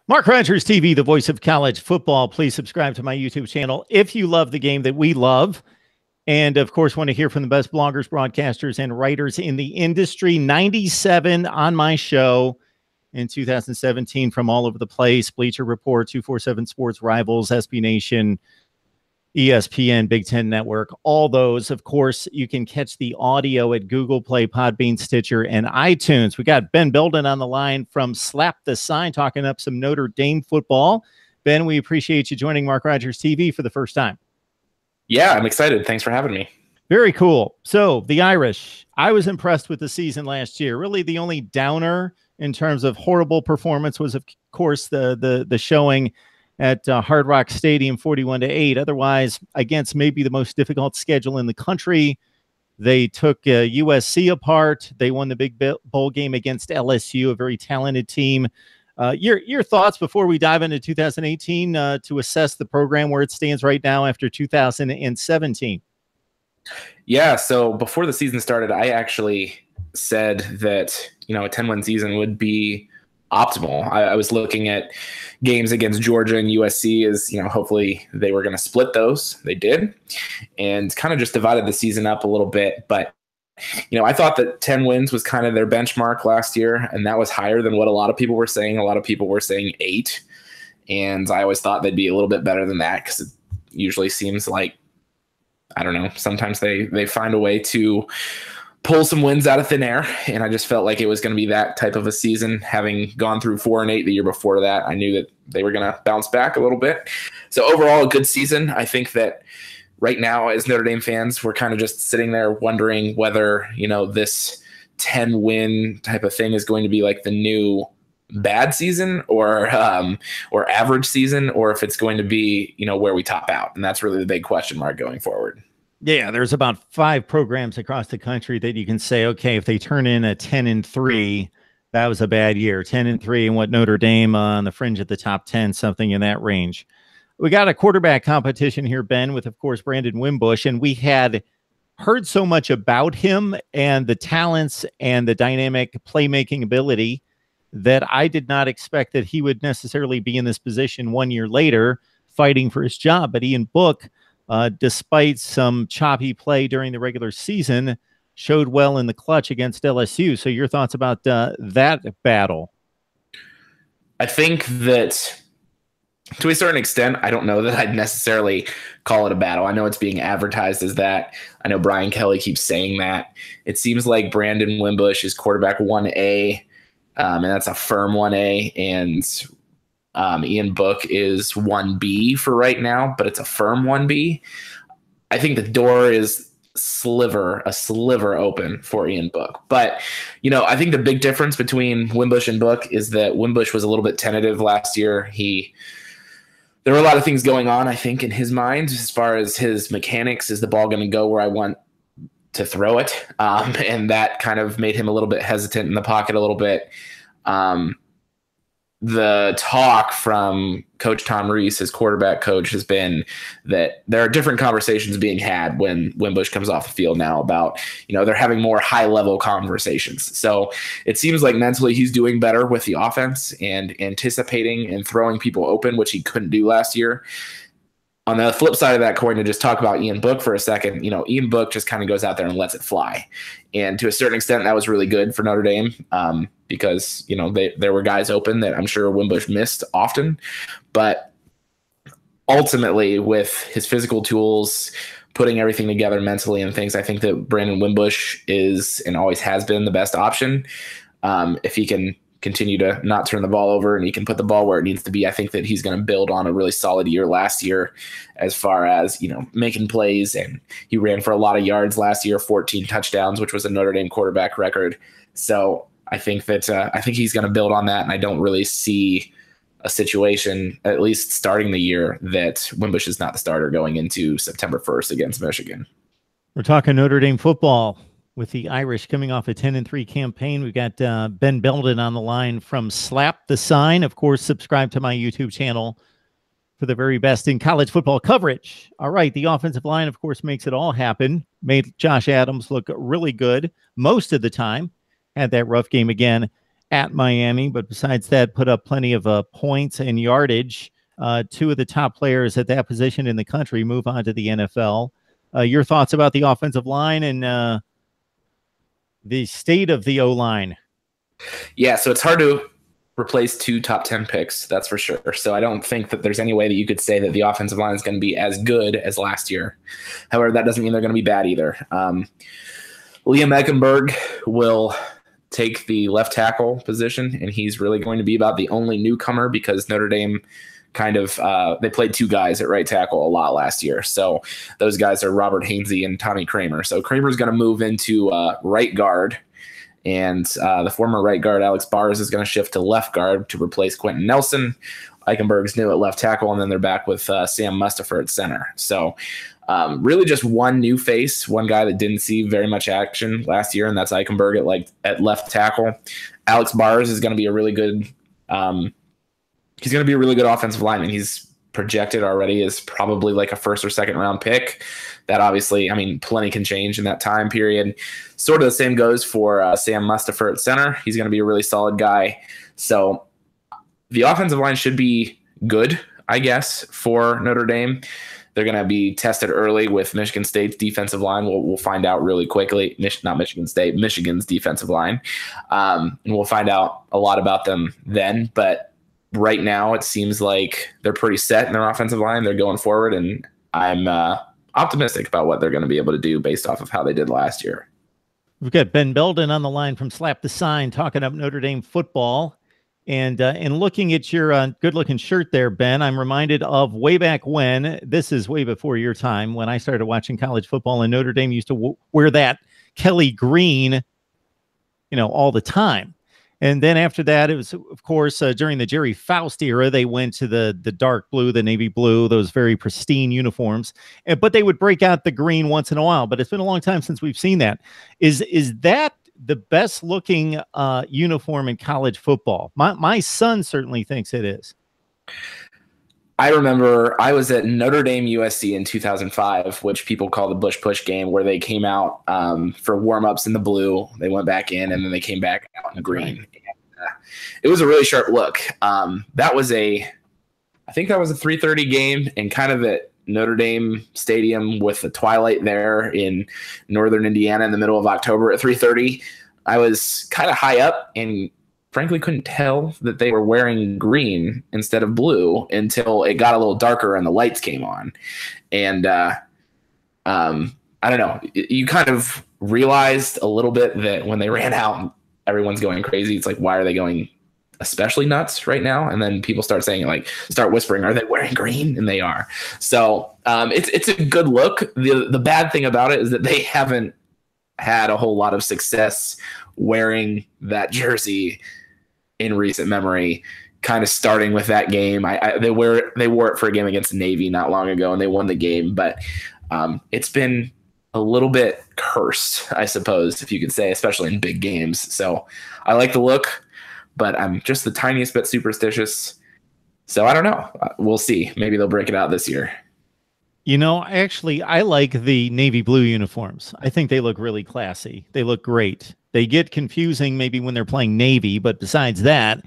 Mark Rogers TV, the voice of college football. Please subscribe to my YouTube channel if you love the game that we love. And of course, want to hear from the best bloggers, broadcasters, and writers in the industry. 97 on my show in 2017 from all over the place. Bleacher Report, 247 Sports Rivals, SB Nation, ESPN, Big Ten Network, all those. Of course, you can catch the audio at Google Play, Podbean, Stitcher, and iTunes. We got Ben Belden on the line from Slap the Sign, talking up some Notre Dame football. Ben, we appreciate you joining Mark Rogers TV for the first time. Yeah, I'm excited. Thanks for having me. Very cool. So the Irish, I was impressed with the season last year. Really the only downer in terms of horrible performance was, of course, the showing at Hard Rock Stadium, 41-8. Otherwise, against maybe the most difficult schedule in the country, they took USC apart. They won the big bowl game against LSU, a very talented team. Your thoughts before we dive into 2018 to assess the program where it stands right now after 2017? Yeah, so before the season started, I actually said that, a 10-win season would be optimal. I was looking at games against Georgia and USC as, hopefully they were going to split those. They did, and kind of just divided the season up a little bit. But, I thought that 10 wins was kind of their benchmark last year, and that was higher than what a lot of people were saying. A lot of people were saying 8, and I always thought they'd be a little bit better than that because it usually seems like, I don't know, sometimes they find a way to pull some wins out of thin air, and I just felt like it was going to be that type of a season. Having gone through 4-8 the year before that, I knew that they were going to bounce back a little bit. So overall, a good season. I think that right now, as Notre Dame fans, we're kind of just sitting there wondering whether, this 10-win type of thing is going to be like the new bad season or average season, or if it's going to be, where we top out. And that's really the big question mark going forward. Yeah, there's about 5 programs across the country that you can say, okay, if they turn in a 10-3, that was a bad year. 10-3, and what Notre Dame on the fringe at the top 10, something in that range. We got a quarterback competition here, Ben, with, of course, Brandon Wimbush, and we had heard so much about him and the talents and the dynamic playmaking ability that I did not expect that he would necessarily be in this position 1 year later fighting for his job. But Ian Book, despite some choppy play during the regular season, showed well in the clutch against LSU. So your thoughts about that battle? I think that to a certain extent, I don't know that I'd necessarily call it a battle. I know it's being advertised as that. I know Brian Kelly keeps saying that. It seems like Brandon Wimbush is quarterback 1A, and that's a firm 1A, and Ian Book is 1B for right now, but it's a firm 1B. I think the door is a sliver open for Ian Book. But, I think the big difference between Wimbush and Book is that Wimbush was a little bit tentative last year. There were a lot of things going on, I think, in his mind as far as his mechanics. Is the ball going to go where I want to throw it? And that kind of made him a little bit hesitant in the pocket a little bit. The talk from Coach Tom Rees, his quarterback coach, has been that there are different conversations being had when Wimbush comes off the field now about, they're having more high-level conversations. So it seems like mentally he's doing better with the offense and anticipating and throwing people open, which he couldn't do last year. On the flip side of that coin, to just talk about Ian Book for a second, Ian Book just kind of goes out there and lets it fly. And to a certain extent, that was really good for Notre Dame because, there were guys open that I'm sure Wimbush missed often. But ultimately, with his physical tools, putting everything together mentally and things, I think that Brandon Wimbush is and always has been the best option. If he can continue to not turn the ball over and he can put the ball where it needs to be, I think that he's going to build on a really solid year last year as far as, making plays. And he ran for a lot of yards last year, 14 touchdowns, which was a Notre Dame quarterback record. So I think that he's going to build on that. And I don't really see a situation, at least starting the year, that Wimbush is not the starter going into September 1st against Michigan. We're talking Notre Dame football with the Irish coming off a 10-3 campaign. We've got Ben Belden on the line from Slap the Sign. Of course, subscribe to my YouTube channel for the very best in college football coverage. All right, the offensive line, of course, makes it all happen. Made Josh Adams look really good most of the time. Had that rough game again at Miami, but besides that, put up plenty of points and yardage. Two of the top players at that position in the country move on to the NFL. Your thoughts about the offensive line and the state of the O-line? Yeah, so it's hard to replace 2 top 10 picks, that's for sure. So I don't think that there's any way that you could say that the offensive line is going to be as good as last year. However, that doesn't mean they're going to be bad either. Liam Eckenberg will take the left tackle position, and he's really going to be about the only newcomer because Notre Dame kind of they played 2 guys at right tackle a lot last year. So those guys are Robert Hainsey and Tommy Kramer. So Kramer's going to move into right guard, and the former right guard Alex Bars is going to shift to left guard to replace Quentin Nelson. Eichenberg's new at left tackle, and then they're back with Sam Mustipher at center. So really just one new face, one guy that didn't see very much action last year, and that's Eichenberg at left tackle. Alex Bars is going to be a really good he's going to be a really good offensive lineman. He's projected already as probably like a 1st or 2nd round pick. That obviously, I mean, plenty can change in that time period. Sort of the same goes for Sam Mustipher at center. He's going to be a really solid guy. So the offensive line should be good, I guess, for Notre Dame. They're going to be tested early with Michigan State's defensive line. We'll find out really quickly. Not Michigan State, Michigan's defensive line. And we'll find out a lot about them then. But right now, it seems like they're pretty set in their offensive line. They're going forward, and I'm optimistic about what they're going to be able to do based off of how they did last year. We've got Ben Belden on the line from Slap the Sign talking up Notre Dame football. And looking at your good-looking shirt there, Ben, I'm reminded of way back when, this is way before your time, when I started watching college football, and Notre Dame used to wear that Kelly green, all the time. And then after that, it was, of course, during the Jerry Faust era, they went to the dark blue, the navy blue, those very pristine uniforms. But they would break out the green once in a while. But it's been a long time since we've seen that. Is that the best looking uniform in college football? My son certainly thinks it is. I remember I was at Notre Dame USC in 2005, which people call the Bush Push game, where they came out for warm-ups in the blue. They went back in, and then they came back out in the green. And, it was a really sharp look. I think that was a 3:30 game, and kind of at Notre Dame Stadium with the twilight there in northern Indiana in the middle of October at 3:30. I was kind of high up and frankly couldn't tell that they were wearing green instead of blue until it got a little darker and the lights came on. And I don't know, you kind of realized a little bit that when they ran out, everyone's going crazy. It's like, why are they going especially nuts right now? And then people start saying, start whispering, are they wearing green? And they are. So it's a good look. The bad thing about it is that they haven't had a whole lot of success wearing that jersey in recent memory, kind of starting with that game. They wore it for a game against Navy not long ago, and they won the game. But it's been a little bit cursed, I suppose, if you could say, especially in big games. So I like the look, but I'm just the tiniest bit superstitious. So I don't know. We'll see. Maybe they'll break it out this year. Actually, I like the navy blue uniforms. I think they look really classy. They look great. They get confusing maybe when they're playing Navy, but besides that,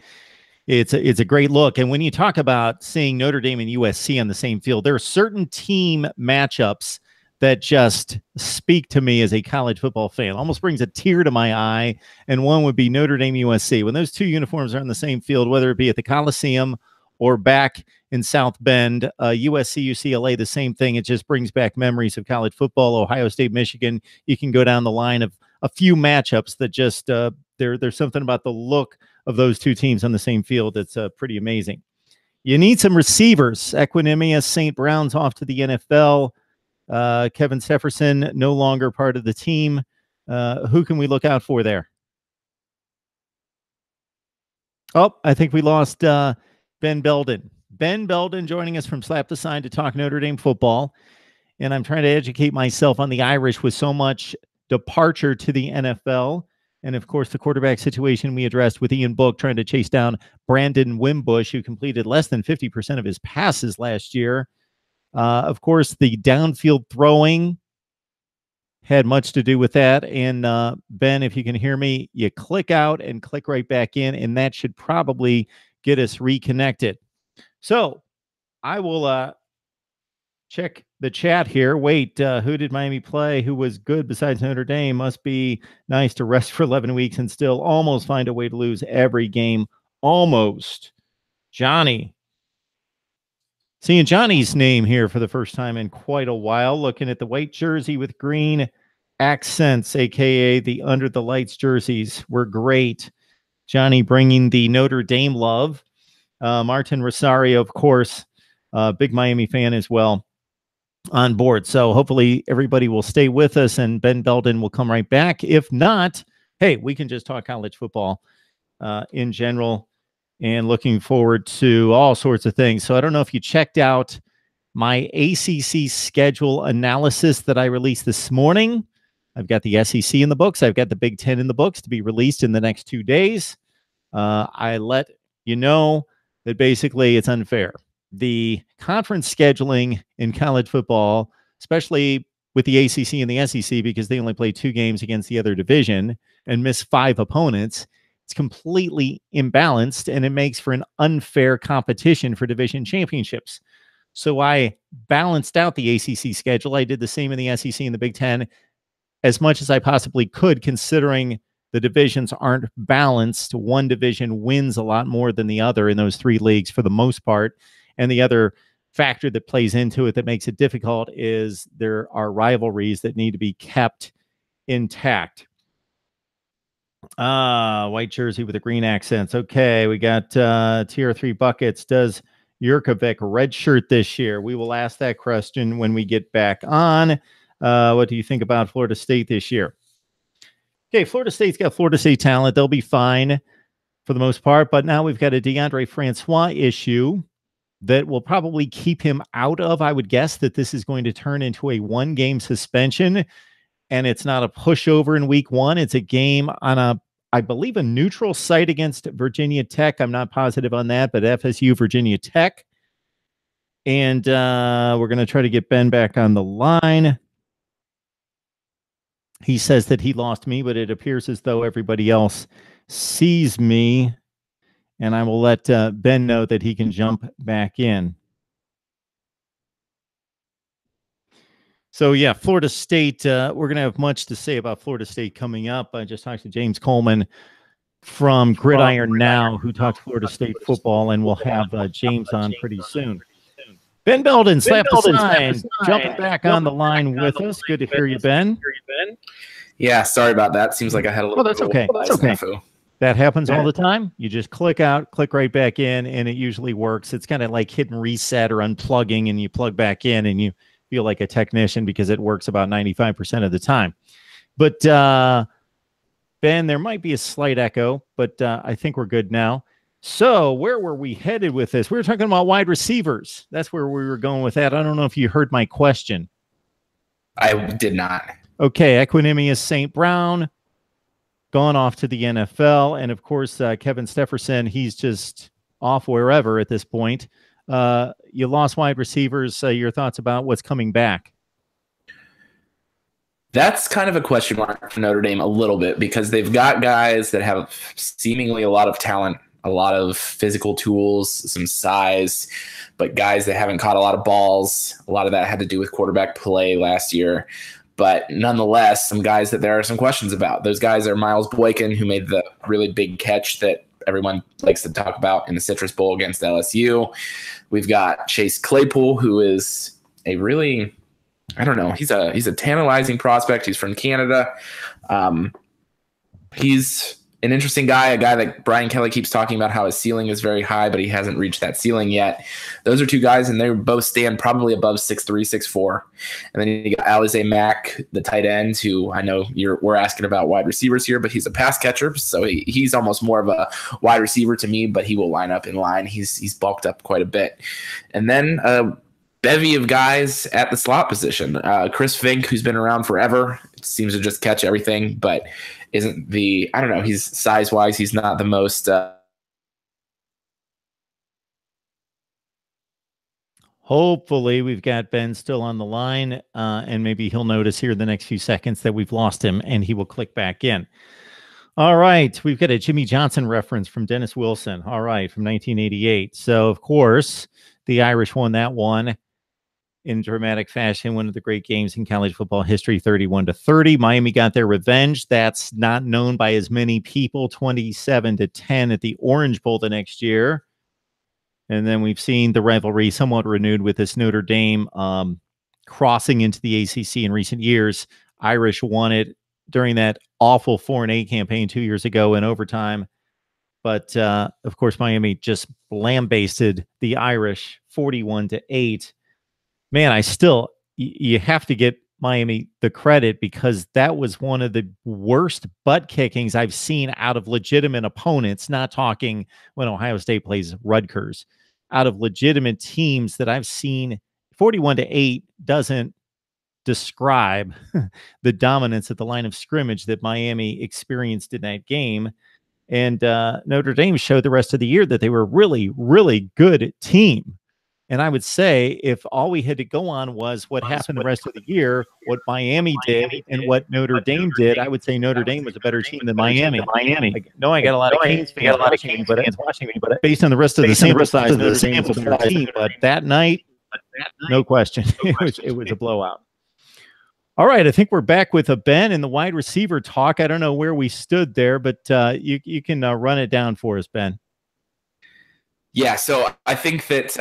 it's a great look. And when you talk about seeing Notre Dame and USC on the same field, there are certain team matchups that just speak to me as a college football fan. Almost brings a tear to my eye, and one would be Notre Dame USC. When those two uniforms are on the same field, whether it be at the Coliseum or back in South Bend, USC, UCLA, the same thing. It just brings back memories of college football. Ohio State, Michigan. You can go down the line of a few matchups that just there's something about the look of those two teams on the same field that's pretty amazing. You need some receivers. Equanimous St. Brown's off to the NFL. Kevin Stefferson no longer part of the team. Who can we look out for there? Oh, I think we lost Ben Belden. Ben Belden joining us from Slap the Sign to talk Notre Dame football. And I'm trying to educate myself on the Irish with so much departure to the NFL. And, of course, the quarterback situation we addressed with Ian Book trying to chase down Brandon Wimbush, who completed less than 50% of his passes last year. Of course, the downfield throwing had much to do with that. And Ben, if you can hear me, you click out and click right back in, and that should probably get us reconnected. So I will check the chat here. Wait, who did Miami play? Who was good besides Notre Dame? Must be nice to rest for 11 weeks and still almost find a way to lose every game. Almost. Johnny. Seeing Johnny's name here for the first time in quite a while. Looking at the white jersey with green accents, a.k.a. the Under the Lights jerseys, were great. Johnny bringing the Notre Dame love. Martin Rosario, of course, big Miami fan as well, on board. So hopefully everybody will stay with us and Ben Belden will come right back. If not, hey, we can just talk college football in general, and looking forward to all sorts of things. So I don't know if you checked out my ACC schedule analysis that I released this morning. I've got the SEC in the books. I've got the Big Ten in the books to be released in the next 2 days. I let you know that basically it's unfair. The conference scheduling in college football, especially with the ACC and the SEC, because they only play 2 games against the other division and miss 5 opponents, it's completely imbalanced, and it makes for an unfair competition for division championships. So I balanced out the ACC schedule. I did the same in the SEC and the Big Ten as much as I possibly could, considering the divisions aren't balanced. One division wins a lot more than the other in those 3 leagues for the most part. And the other factor that plays into it that makes it difficult is there are rivalries that need to be kept intact. White jersey with the green accents. Okay, we got tier 3 buckets. Does Jurkovic redshirt this year? We will ask that question when we get back on. What do you think about Florida State this year? Okay, Florida State's got Florida State talent. They'll be fine for the most part, but now we've got a DeAndre Francois issue that will probably keep him out of, I would guess that this is going to turn into a 1-game suspension. And it's not a pushover in week 1. It's a game on I believe, a neutral site against Virginia Tech. I'm not positive on that, but FSU, Virginia Tech. And we're going to try to get Ben back on the line. He says that he lost me, but it appears as though everybody else sees me. And I will let Ben know that he can jump back in. So, yeah, Florida State, we're going to have much to say about Florida State coming up. I just talked to James Coleman from Gridiron Now, who talks Florida State football, and we'll have James on pretty soon. Ben Belden, slap the sign, jumping back on the line with us. Good to hear you, Ben. Yeah, sorry about that. Seems like I had a little. Oh, that's okay. That's okay. That happens all the time. You just click out, click right back in, and it usually works. It's kind of like hitting reset or unplugging, and you plug back in, and you feel like a technician because it works about 95% of the time. But Ben, there might be a slight echo, but I think we're good now. So where were we headed with this? We were talking about wide receivers. That's where we were going with that. I don't know if you heard my question. I did not. Okay, Equanimous St. Brown gone off to the NFL. And, of course, Kevin Stefferson, he's just off wherever at this point. You lost wide receivers. Your thoughts about what's coming back? That's kind of a question mark for Notre Dame a little bit, because they've got guys that have seemingly a lot of talent, a lot of physical tools, some size, but guys that haven't caught a lot of balls. A lot of that had to do with quarterback play last year. But nonetheless, some guys that there are some questions about. Those guys are Miles Boykin, who made the really big catch that everyone likes to talk about in the Citrus Bowl against LSU. We've got Chase Claypool, who is a really, I don't know, he's a tantalizing prospect. He's from Canada. He's an interesting guy, a guy that Brian Kelly keeps talking about how his ceiling is very high, but he hasn't reached that ceiling yet. Those are 2 guys, and they both stand probably above 6'3", 6'4". And then you got Alize Mack, the tight end, who I know we're asking about wide receivers here, but he's a pass catcher, so he's almost more of a wide receiver to me, but he will line up in line. He's bulked up quite a bit. And then bevy of guys at the slot position. Chris Fink, who's been around forever, seems to just catch everything, but isn't the, I don't know, he's size-wise, he's not the most. Hopefully, we've got Ben still on the line, and maybe he'll notice here in the next few seconds that we've lost him, and he will click back in. All right, we've got a Jimmy Johnson reference from Dennis Wilson. All right, from 1988. So, of course, the Irish won that one in dramatic fashion, one of the great games in college football history, 31-30. Miami got their revenge. That's not known by as many people, 27-10 at the Orange Bowl the next year. And then we've seen the rivalry somewhat renewed with this Notre Dame crossing into the ACC in recent years. Irish won it during that awful 4-8 campaign 2 years ago in overtime. But, of course, Miami just lambasted the Irish 41-8. Man, you have to get Miami the credit, because that was one of the worst butt kickings I've seen out of legitimate opponents, not talking when Ohio State plays Rutgers, out of legitimate teams that I've seen. 41-8 doesn't describe the dominance at the line of scrimmage that Miami experienced in that game. And Notre Dame showed the rest of the year that they were a really, really good team. And I would say, if all we had to go on was what happened the rest of the year, what Miami did and what Notre Dame did, I would say Notre Dame was a better team than Miami. I know I got a lot of Canes fans watching me, but based on the rest of the sample size, Notre Dame was a better team. But that night, no question, it was a blowout. All right, I think we're back with Ben in the wide receiver talk. I don't know where we stood there, but you can run it down for us, Ben. Yeah, so I think that,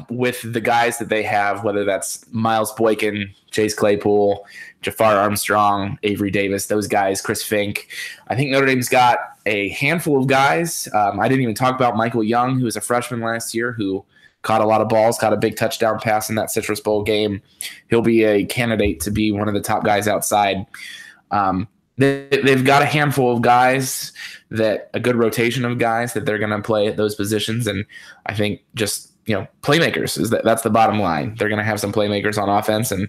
with the guys that they have, whether that's Miles Boykin, Chase Claypool, Jafar Armstrong, Avery Davis, those guys, Chris Fink, I think Notre Dame's got a handful of guys. I didn't even talk about Michael Young, who was a freshman last year, who caught a lot of balls, caught a big touchdown pass in that Citrus Bowl game. He'll be a candidate to be one of the top guys outside. They've got a handful of guys, a good rotation of guys that they're going to play at those positions. And I think just, playmakers that's the bottom line. They're going to have some playmakers on offense, and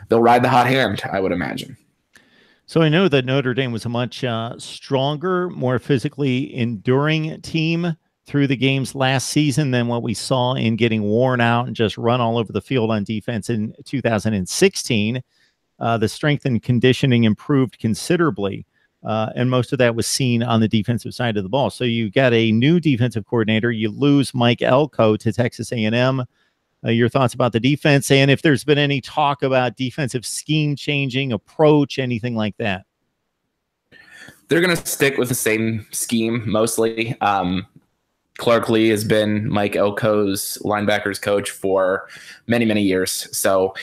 they'll ride the hot hand, I would imagine. So I know that Notre Dame was a much stronger, more physically enduring team through the games last season than what we saw in getting worn out and just run all over the field on defense in 2016. The strength and conditioning improved considerably, and most of that was seen on the defensive side of the ball. So you got a new defensive coordinator. You lose Mike Elko to Texas A&M. Your thoughts about the defense, and if there's been any talk about defensive scheme changing, approach, anything like that? They're going to stick with the same scheme mostly. Clark Lee has been Mike Elko's linebackers coach for many, many years. So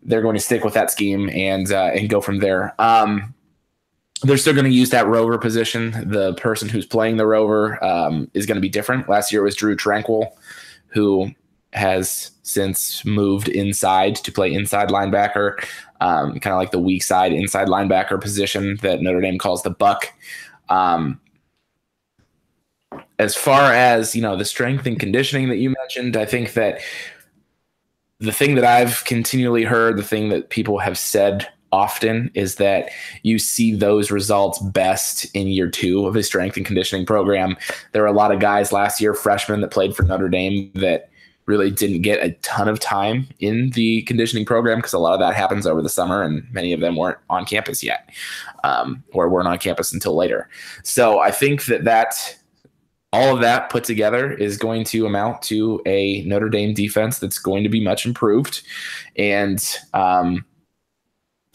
they're going to stick with that scheme and go from there. They're still going to use that rover position. The person who's playing the rover is going to be different. Last year it was Drew Tranquil, who has since moved inside to play inside linebacker, kind of like the weak side inside linebacker position that Notre Dame calls the buck. As far as, the strength and conditioning that you mentioned, I think that the thing that I've continually heard, the thing that people have said often, is that you see those results best in year 2 of a strength and conditioning program. There were a lot of guys last year, freshmen, that played for Notre Dame that really didn't get a ton of time in the conditioning program, because a lot of that happens over the summer, and many of them weren't on campus yet, or weren't on campus until later. So I think that all of that put together is going to amount to a Notre Dame defense that's going to be much improved. And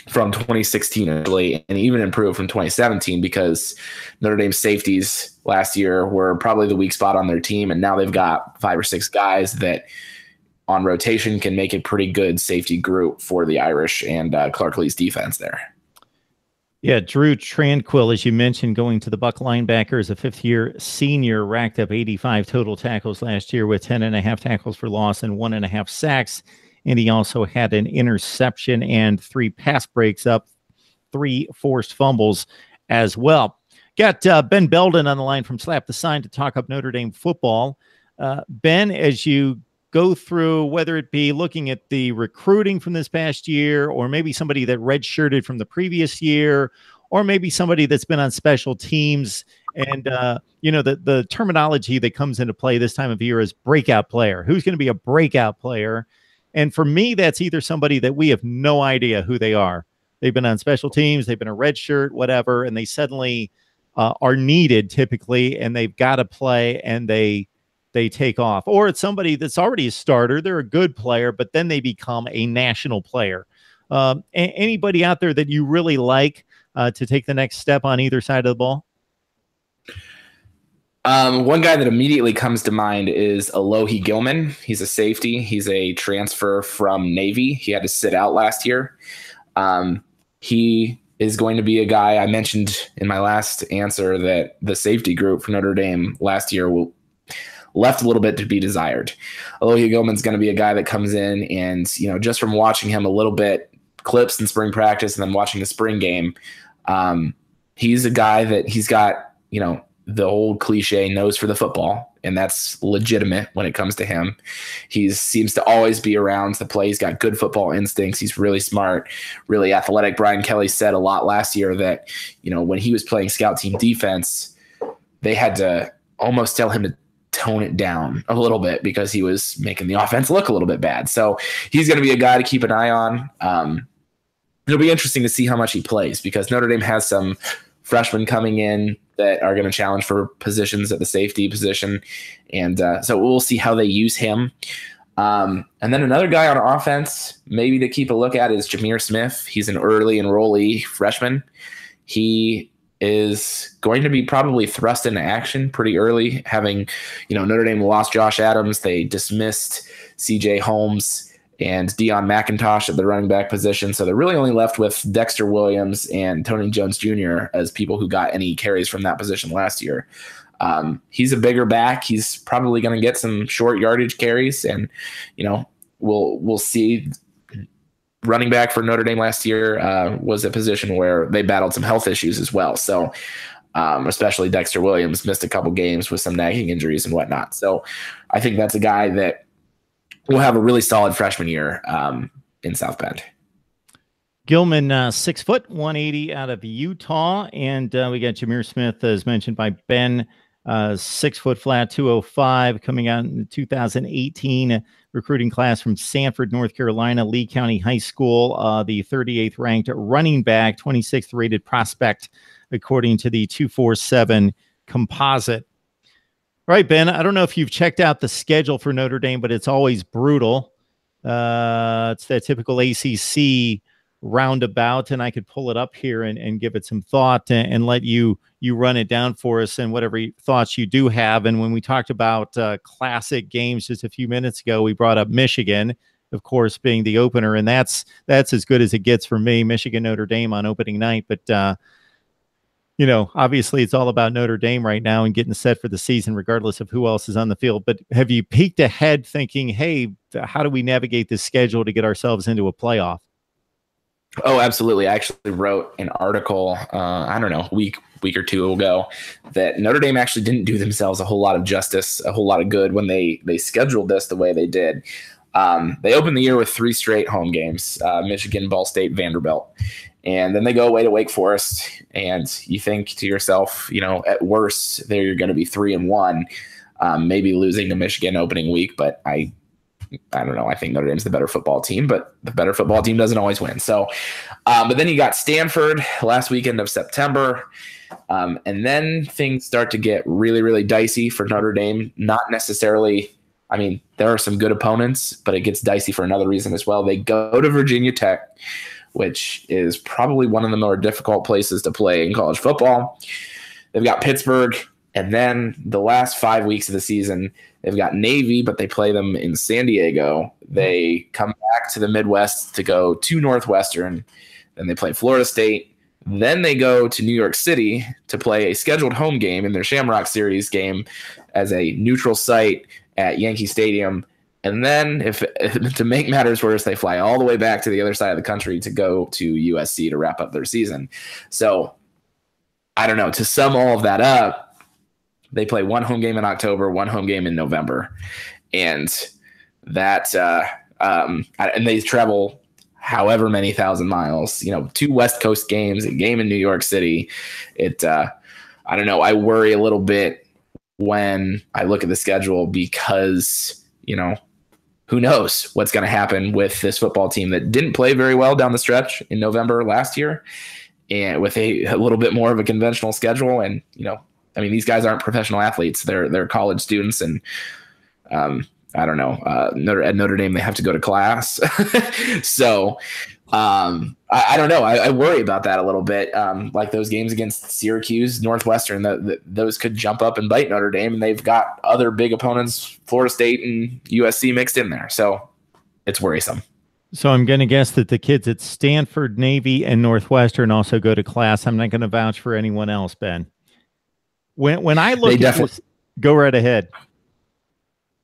from 2016, really, and even improved from 2017, because Notre Dame safeties last year were probably the weak spot on their team. And now they've got 5 or 6 guys that on rotation can make a pretty good safety group for the Irish and Clark Lee's defense there. Yeah, Drew Tranquil, as you mentioned, going to the Buck linebackers, a 5th-year senior, racked up 85 total tackles last year with 10.5 tackles for loss and 1.5 sacks. And he also had an interception and 3 pass breaks up, 3 forced fumbles as well. Got Ben Belden on the line from Slap the Sign to talk up Notre Dame football. Ben, as you go through, whether it be looking at the recruiting from this past year, or maybe somebody that redshirted from the previous year, or maybe somebody that's been on special teams, and the terminology that comes into play this time of year is breakout player. Who's going to be a breakout player? And for me, that's either somebody that we have no idea who they are. They've been on special teams, they've been a red shirt, whatever, and they suddenly are needed typically, and they've got to play, and they take off. Or it's somebody that's already a starter, they're a good player, but then they become a national player. Anybody out there that you really like to take the next step on either side of the ball? One guy that immediately comes to mind is Alohi Gilman. He's a safety. He's a transfer from Navy. He had to sit out last year. He is going to be a guy I mentioned in my last answer that the safety group for Notre Dame last year left a little bit to be desired. Alohi Gilman's going to be a guy that comes in and, just from watching him a little bit, clips in spring practice and then watching the spring game, he's a guy that he's got, the old cliche nose for the football, and that's legitimate when it comes to him. He seems to always be around the play. He's got good football instincts. He's really smart, really athletic. Brian Kelly said a lot last year that, when he was playing scout team defense, they had to almost tell him to tone it down a little bit because he was making the offense look a little bit bad. So he's going to be a guy to keep an eye on. It'll be interesting to see how much he plays because Notre Dame has some freshmen coming in that are going to challenge for positions at the safety position. And so we'll see how they use him. And then another guy on offense, maybe to keep a look at, is Jameer Smith. He's an early enrollee freshman. He is going to be probably thrust into action pretty early, having, Notre Dame lost Josh Adams. They dismissed CJ Holmes and Deion McIntosh at the running back position. So they're really only left with Dexter Williams and Tony Jones Jr. as people who got any carries from that position last year. He's a bigger back. He's probably going to get some short yardage carries, and, we'll see. Running back for Notre Dame last year was a position where they battled some health issues as well. So especially Dexter Williams missed a couple games with some nagging injuries and whatnot. So I think that's a guy that will have a really solid freshman year in South Bend. Gilman, 6 foot, 180 out of Utah. And we got Jameer Smith, as mentioned by Ben, 6 foot flat, 205, coming out in the 2018 recruiting class from Sanford, North Carolina, Lee County High School, the 38th ranked running back, 26th rated prospect, according to the 247 composite. All right, Ben, I don't know if you've checked out the schedule for Notre Dame, but it's always brutal. It's that typical ACC roundabout, and I could pull it up here and give it some thought and let you run it down for us and whatever thoughts you do have. And when we talked about classic games just a few minutes ago, we brought up Michigan, of course, being the opener, and that's as good as it gets for me, Michigan, Notre Dame on opening night. But obviously it's all about Notre Dame right now and getting set for the season, regardless of who else is on the field. But have you peeked ahead thinking, hey, how do we navigate this schedule to get ourselves into a playoff? Oh, absolutely. I actually wrote an article, a week or two ago, that Notre Dame actually didn't do themselves a whole lot of justice, a whole lot of good when they scheduled this the way they did. They opened the year with 3 straight home games, Michigan, Ball State, Vanderbilt. And then they go away to Wake Forest, and you think to yourself, at worst, they're going to be 3-1, maybe losing to Michigan opening week. But I don't know. I think Notre Dame's the better football team, but the better football team doesn't always win. So, but then you got Stanford last weekend of September. And then things start to get really, really dicey for Notre Dame. Not necessarily, there are some good opponents, but it gets dicey for another reason as well. They go to Virginia Tech, which is probably one of the more difficult places to play in college football. They've got Pittsburgh, and then the last 5 weeks of the season, they've got Navy, but they play them in San Diego. They come back to the Midwest to go to Northwestern, then they play Florida State. Then they go to New York City to play a scheduled home game in their Shamrock Series game as a neutral site at Yankee Stadium. And then, if to make matters worse, they fly all the way back to the other side of the country to go to USC to wrap up their season. So, I don't know. To sum all of that up, they play 1 home game in October, 1 home game in November. And that, and they travel however many thousand miles, 2 West Coast games, a game in New York City. I don't know. I worry a little bit when I look at the schedule because, who knows what's going to happen with this football team that didn't play very well down the stretch in November last year, and with a little bit more of a conventional schedule. And, I mean, these guys aren't professional athletes. They're college students. And I don't know, at Notre Dame, they have to go to class. So I don't know. I worry about that a little bit. Like those games against Syracuse, Northwestern, those could jump up and bite Notre Dame, and they've got other big opponents, Florida State and USC, mixed in there. So it's worrisome. So I'm going to guess that the kids at Stanford, Navy, and Northwestern also go to class. I'm not going to vouch for anyone else, Ben. When I look at this, go right ahead.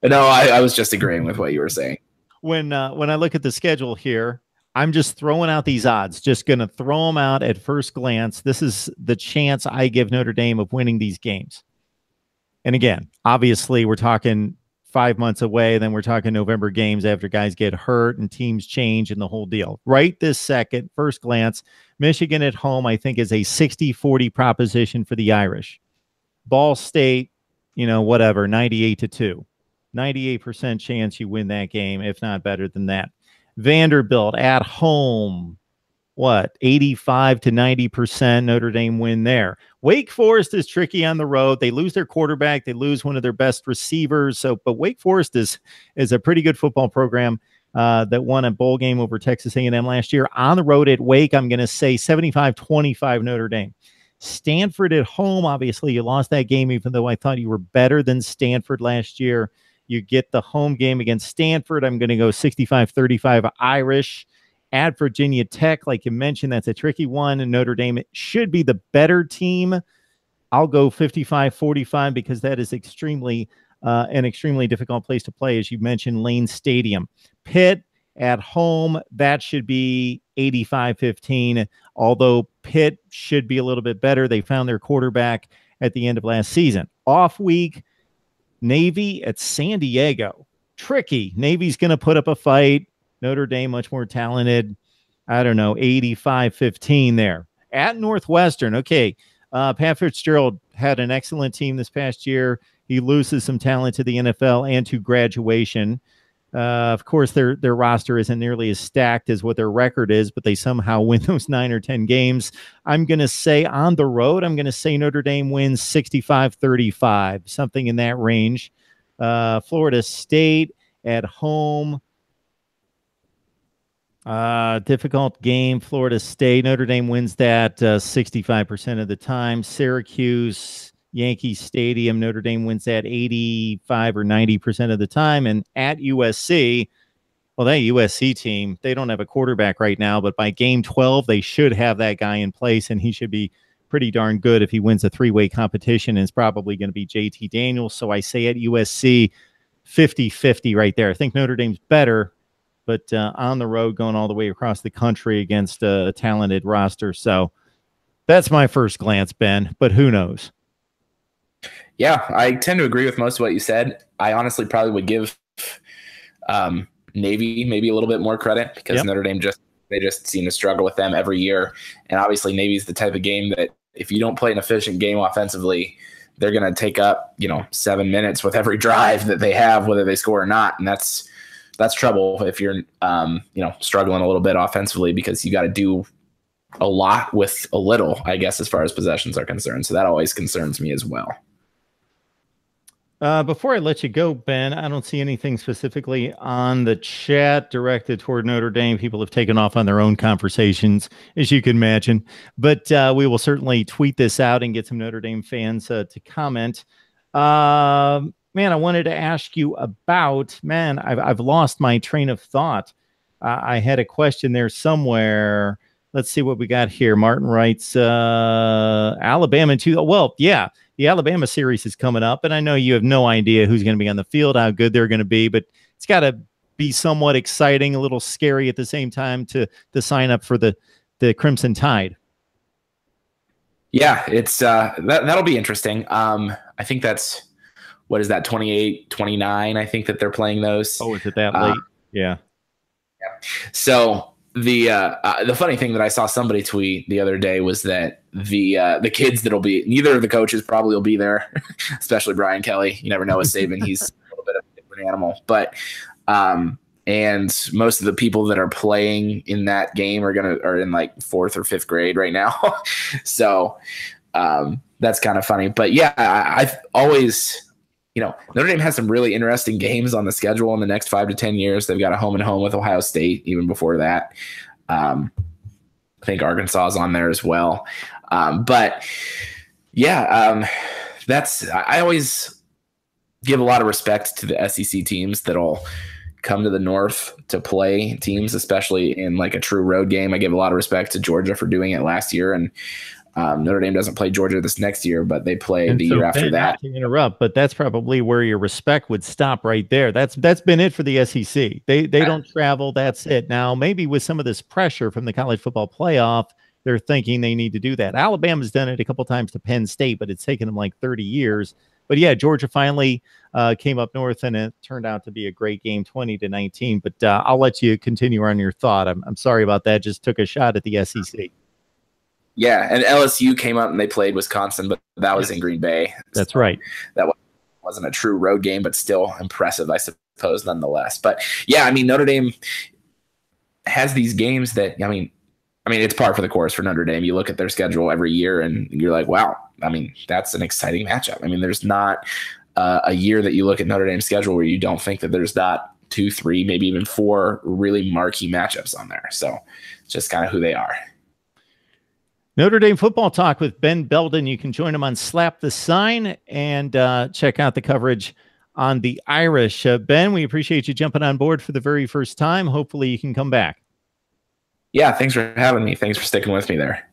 No, I was just agreeing with what you were saying. When I look at the schedule here, I'm just throwing out these odds, just going to throw them out at first glance. This is the chance I give Notre Dame of winning these games. And again, obviously, we're talking 5 months away. Then we're talking November games after guys get hurt and teams change and the whole deal. Right this second, first glance, Michigan at home, I think, is a 60-40 proposition for the Irish. Ball State, whatever, 98-2. 98% chance you win that game, if not better than that. Vanderbilt at home, 85-90% Notre Dame win there. Wake Forest is tricky on the road. They lose their quarterback. They lose one of their best receivers. But Wake Forest is a pretty good football program that won a bowl game over Texas A&M last year. On the road at Wake, I'm going to say 75-25 Notre Dame. Stanford at home, obviously, you lost that game, even though I thought you were better than Stanford last year. You get the home game against Stanford. I'm going to go 65-35 Irish. At Virginia Tech, like you mentioned, that's a tricky one. And Notre Dame should be the better team. I'll go 55-45 because that is an extremely difficult place to play, as you mentioned, Lane Stadium. Pitt at home, that should be 85-15, although Pitt should be a little bit better. They found their quarterback at the end of last season. Off week, Navy at San Diego. Tricky. Navy's going to put up a fight. Notre Dame, much more talented. I don't know, 85-15 there. At Northwestern, okay, Pat Fitzgerald had an excellent team this past year. He loses some talent to the NFL and to graduation. Of course, their roster isn't nearly as stacked as what their record is, but they somehow win those 9 or 10 games. I'm going to say on the road, I'm going to say Notre Dame wins 65-35, something in that range. Florida State at home. Difficult game, Florida State. Notre Dame wins that 65% of the time. Syracuse, Yankee Stadium, Notre Dame wins that 85 or 90% of the time. And at USC, well, that USC team, they don't have a quarterback right now, but by game 12, they should have that guy in place, and he should be pretty darn good if he wins a 3-way competition, and it's probably going to be JT Daniels. So I say at USC, 50-50 right there. I think Notre Dame's better, but on the road, going all the way across the country against a talented roster. So that's my first glance, Ben, but who knows? Yeah, I tend to agree with most of what you said. I honestly probably would give Navy maybe a little bit more credit because Notre Dame they just seem to struggle with them every year. And obviously Navy's the type of game that if you don't play an efficient game offensively, they're going to take up, 7 minutes with every drive that they have, whether they score or not. And that's trouble if you're, struggling a little bit offensively because you got to do a lot with a little, I guess, as far as possessions are concerned. So that always concerns me as well. Before I let you go, Ben, I don't see anything specifically on the chat directed toward Notre Dame. People have taken off on their own conversations, as you can imagine. But we will certainly tweet this out and get some Notre Dame fans to comment. Man, I wanted to ask you about, I've lost my train of thought. I had a question there somewhere. Let's see what we got here. Martin writes, Alabama too. Well, yeah. The Alabama series is coming up, and I know you have no idea who's going to be on the field, how good they're going to be, but it's got to be somewhat exciting, a little scary at the same time to sign up for the Crimson Tide. Yeah, it's that'll be interesting. I think that's, what is that, 28, 29? I think that they're playing those. Oh, is it that late? Yeah. So the funny thing that I saw somebody tweet the other day was that the kids that'll be, neither of the coaches probably will be there, especially Brian Kelly. You never know with Saban. He's a little bit of a different animal. But And most of the people that are playing in that game are in like 4th or 5th grade right now. So that's kind of funny. But yeah, I've always, Notre Dame has some really interesting games on the schedule in the next 5 to 10 years. They've got a home and home with Ohio State even before that. I think Arkansas is on there as well. But yeah, I always give a lot of respect to the SEC teams that'll come to the North to play teams, especially in like a true road game. I give a lot of respect to Georgia for doing it last year, and Notre Dame doesn't play Georgia this next year, but they play the year after that. To interrupt, but that's probably where your respect would stop right there. That's been it for the SEC. They don't travel. That's it. Now, maybe with some of this pressure from the college football playoff, they're thinking they need to do that. Alabama's done it a couple times to Penn State, but it's taken them like 30 years. But yeah, Georgia finally came up north, and it turned out to be a great game, 20-19. But I'll let you continue on your thought. I'm sorry about that. Just took a shot at the SEC. Yeah, and LSU came up and they played Wisconsin, but that was in Green Bay. That's right. That wasn't a true road game, but still impressive, I suppose, nonetheless. But yeah, I mean, Notre Dame has these games that, I mean, it's par for the course for Notre Dame. You look at their schedule every year and you're like, wow, I mean, that's an exciting matchup. I mean, there's not a year that you look at Notre Dame's schedule where you don't think that there's not 2, 3, maybe even 4 really marquee matchups on there. So it's just kind of who they are. Notre Dame football talk with Ben Belden. You can join him on Slap the Sign and check out the coverage on the Irish. Ben, we appreciate you jumping on board for the very first time. Hopefully you can come back. Yeah, thanks for having me. Thanks for sticking with me there.